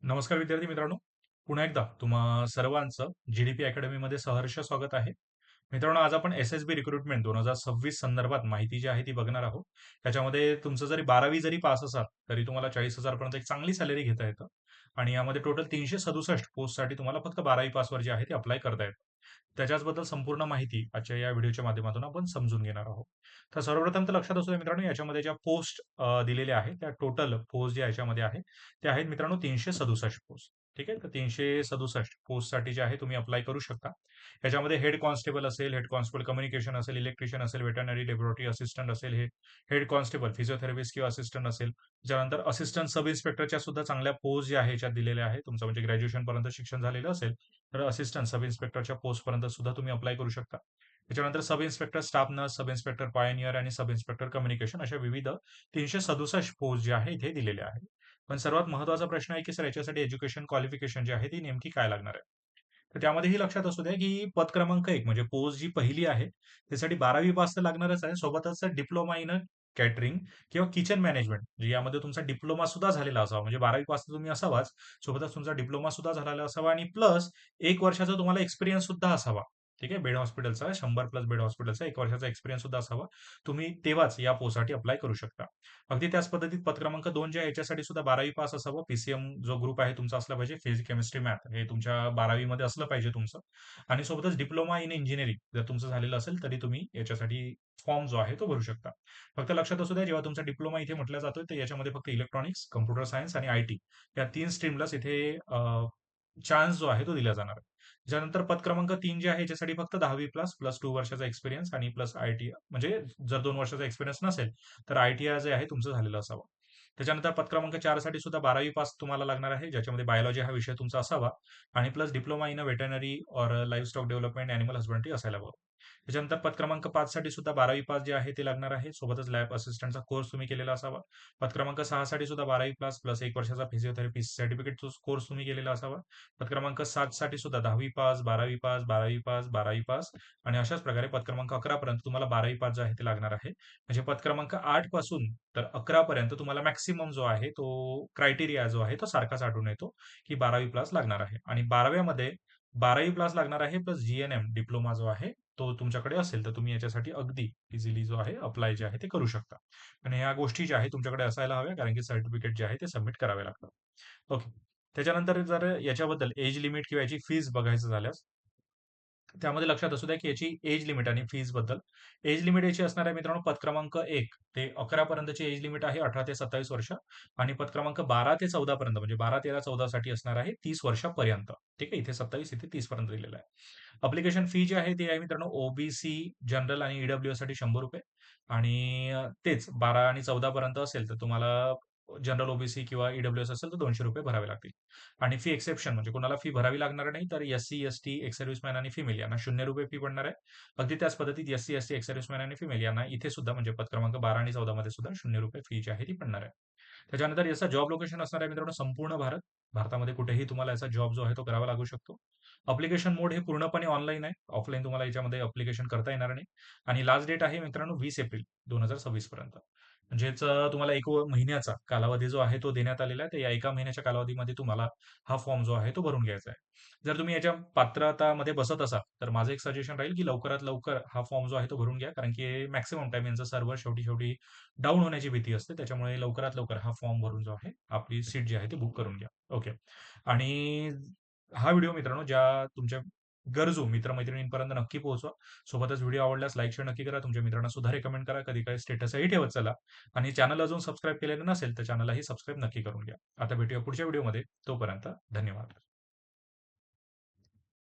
नमस्कार विद्यार्थी मित्रांनो, पुन्हा एकदा तुम्हा सर्वांचं जीडीपी अकॅडमीमध्ये सहर्ष स्वागत आहे. मित्रांनो, आज आपण एस-एस-बी रिक्रुटमेंट 2026 संदर्भात माहिती जी आहे ती बघणार आहोत. त्याच्यामध्ये तुमचं जरी 12वी जरी पास असाल, तरी तुम्हाला 40,000 पर्यंत एक चांगली सॅलरी घेता येतं आणि यामध्ये टोटल 367 पोस्टसाठी तुम्हाला फक्त 12वी पासवर जे आहे ते अप्लाय करता येतं. त्याच्याचबद्दल संपूर्ण माहिती आजच्या या व्हिडिओच्या माध्यमातून आपण समजून घेणार आहोत. तर सर्वप्रथम तर लक्षात असू द्या मित्रांनो, याच्यामध्ये ज्या पोस्ट दिलेल्या आहेत, त्या टोटल पोस्ट ज्या याच्यामध्ये आहे, ते आहेत मित्रांनो 367 पोस्ट. ठीक आहे, तर 367 पोस्टसाठी जे आहे तुम्ही अप्लाय करू शकता. याच्यामध्ये हेड कॉन्स्टेबल असेल, हेड कॉन्स्टेबल कम्युनिकेशन असेल, इलेक्ट्रिशियन असेल, वेटरनरी लॅबोरेटरी असिस्टंट असेल, हे हेड कॉन्स्टेबल फिजिओथेरपिस्ट किंवा असिस्टंट असेल. त्याच्यानंतर असिस्टंट सब इन्स्पेक्टरच्या सुद्धा चांगल्या पोस्ट ज्या आहे याच्यात दिलेल्या आहे. तुमचं म्हणजे ग्रॅज्युएशन पर्यंत शिक्षण झालेलं असेल, तर असिस्टंट सब इन्स्पेक्टरच्या पोस्ट पर्यंत सुद्धा तुम्ही अप्लाय करू शकता. त्याच्यानंतर sub inspector staff nurse, sub inspector Pioneer आणि सब इन्स्पेक्टर कम्युनिकेशन अशा विविध 367 पोस्ट जे आहे इथे दिलेल्या आहेत. पण सर्वात महत्त्वाचा प्रश्न आहे, की सर याच्यासाठी एज्युकेशन क्वालिफिकेशन जी आहे ती नेमकी काय लागणार आहे? तर त्यामध्येही लक्षात असू द्या, की पद क्रमांक 1 म्हणजे पोस्ट जी पहिली आहे, त्यासाठी 12वी पास तर लागणारच आहे. सोबतच डिप्लोमा इन कॅटरिंग किंवा किचन मॅनेजमेंट म्हणजे यामध्ये तुमचा डिप्लोमा सुद्धा झालेला असावा. म्हणजे 12वी पास तर तुम्ही असावाच, सोबतच तुमचा डिप्लोमा सुद्धा झालेला असावा आणि प्लस 1 वर्षाचा तुम्हाला एक्सपिरियन्स सुद्धा असावा. ठीक आहे. बेड हॉस्पिटलचा 100 प्लस बेड हॉस्पिटलचा 1 वर्षाचा एक्सपिरियन्स सुद्धा असावा. तुम्ही तेव्हाच या पोस्टसाठी अप्लाय करू शकता. अगदी त्याच पद्धतीत पद क्रमांक 2 जे आहे याच्यासाठी सुद्धा 12वी पास असावं. पीसीएम जो ग्रुप आहे तुमचा असला पाहिजे. फिजिक्स, केमिस्ट्री, मॅथ हे तुमच्या 12वी मध्ये असलं पाहिजे तुमचं. आणि सोबतच डिप्लोमा इन इंजिनिअरिंग जर तुमचं झालेलं असेल, तरी तुम्ही याच्यासाठी फॉर्म जो आहे तो भरू शकता. फक्त लक्षात असू द्या, जेव्हा तुमचा डिप्लोमा इथे म्हटला जातोय, तर याच्यामध्ये फक्त इलेक्ट्रॉनिक्स, कॉम्प्युटर सायन्स आणि आयटी या 3 स्ट्रीमलाच इथे चान्स जो आहे तो दिला जाणार आहे. त्याच्यानंतर पद क्रमांक 3 जे आहे याच्यासाठी फक्त 10वी प्लस, प्लस 2 वर्षाचा एक्सपिरियन्स आणि प्लस आयटी म्हणजे जर 2 वर्षाचा एक्सपिरियन्स नसेल, तर आयटीआय जे आहे तुमचं झालेलं असावं. त्याच्यानंतर पद क्रमांक 4 साठी सुद्धा 12वी पास तुम्हाला लागणार आहे, ज्याच्यामध्ये बायोलॉजी हा विषय तुमचा असावा आणि plus diploma in veterinary or livestock development, animal husbandry असायला हवं. त्याच्यानंतर पद क्रमांक 5 साठी सुद्धा 12वी पास जे आहे ते लागणार आहे. सोबतच लॅब असिस्टंटचा कोर्स तुम्ही केलेला असावा. पद क्रमांक 6 साठी सुद्धा 12वी पास प्लस 1 वर्षाचा फिजिओथेरपी सर्टिफिकेट कोर्स तुम्ही केलेला असावा. पद क्रमांक 7 साठी सुद्धा 10वी पास, 12वी पास, 12वी पास, 12वी पास आणि अशाच प्रकारे पद क्रमांक 11 पर्यंत तुम्हाला 12वी पास जे आहे ते लागणार आहे. म्हणजे पद क्रमांक 8 पासून तर 11 पर्यंत तुम्हाला मॅक्सिमम जो आहे तो क्रायटेरिया जो आहे तो सारखाच आढळून येतो, की 12वी प्लस लागणार आहे आणि 12व्या 12वी प्लस लागणार आहे प्लस जीएनएम डिप्लोमा जो आहे तो तुमच्याकडे असेल तर तुम्ही याच्यासाठी अगदी इझिली जो आहे अप्लाय जे आहे ते करू शकता. आणि या गोष्टी ज्या आहेत तुमच्याकडे असायला हव्या कारण की सर्टिफिकेट जे आहे ते सबमिट करावे लागतात. ओके. त्याच्यानंतर जर याच्याबद्दल एज लिमिट किंवा याची फीस बघायचं झाल्यास त्यामध्ये लक्षात असू द्या, की याची एज लिमिट आणि फीस बद्दल. एज लिमिट याची असणार आहे मित्रांनो पद क्रमांक 1 ते 11 पर्यंतची एज लिमिट आहे 18 ते 27 वर्ष आणि पद क्रमांक 12 ते 14 पर्यंत म्हणजे 12, 13, 14 साठी असणार आहे 30 वर्षापर्यंत. ठीक आहे. इथे 27 इथे 30 पर्यंत दिलेलं आहे. अप्लिकेशन फी जी आहे ती आहे मित्रांनो ओबीसी, जनरल आणि ईडब्ल्यूएस साठी ₹100 आणि तेच 12 आणि 14 पर्यंत असेल तर तुम्हाला जनरल ओबीसी किंवा ईडब्ल्यूएस असेल तर ₹200 भरावे लागतील. आणि फी एक्सेप्शन म्हणजे कोणाला फी भरावी लागणार नाही, तर एस-सी, एस-टी, एक्स सर्व्हिसमॅन आणि फिमेल यांना ₹0 फी पडणार आहे. अगदी त्याच पद्धतीत एस-सी, एस-टी, एक्स सर्व्हिसमॅन आणि फिमेल यांना इथे सुद्धा म्हणजे पद क्रमांक 12 आणि 14 मध्ये सुद्धा ₹0 फी जी आहे ती पडणार आहे. त्याच्यानंतर याचा जॉब लोकेशन असणार आहे मित्रांनो संपूर्ण भारत. भारतामध्ये कुठेही तुम्हाला याचा जॉब जो आहे तो करावा लागू शकतो. अप्लिकेशन मोड हे पूर्णपणे ऑनलाईन आहे. ऑफलाईन तुम्हाला याच्यामध्ये अप्लिकेशन करता येणार नाही आणि लास्ट डेट आहे मित्रांनो 20 एप्रिल 2026 पर्यंत. म्हणजेच तुम्हाला 1 महिन्याचा कालावधी जो आहे तो देण्यात आलेला आहे. तर या 1 महिन्याच्या कालावधीमध्ये तुम्हाला हा फॉर्म जो आहे तो भरून घ्यायचा आहे. जर तुम्ही याच्या पात्रतामध्ये बसत असाल, तर माझं एक सजेशन राहील, की लवकरात लवकर हा फॉर्म जो आहे तो भरून घ्या. कारण की मॅक्सिमम टाईम यांचं सर्व्हर शेवटी डाऊन होण्याची भीती असते. त्याच्यामुळे लवकरात लवकर हा फॉर्म भरून जो आहे, आपली सीट जी आहे ती बुक करून घ्या. ओके. आणि हा व्हिडिओ मित्रांनो ज्या तुमच्या गरजू मित्र-मैत्रिणींपर्यंत नक्की पोहोचवा. सोबतच व्हिडिओ आवडल्यास लाईक, शेअर नक्की करा. तुमच्या मित्रांना सुद्धा रेकमेंड करा. कधी-कधी स्टेटसही ठेवत चला आणि चॅनल अजून सबस्क्राईब केलेलं नसेल, तर चॅनललाही सबस्क्राईब नक्की करून घ्या. आता भेटूया पुढच्या व्हिडिओमध्ये. तोपर्यंत धन्यवाद.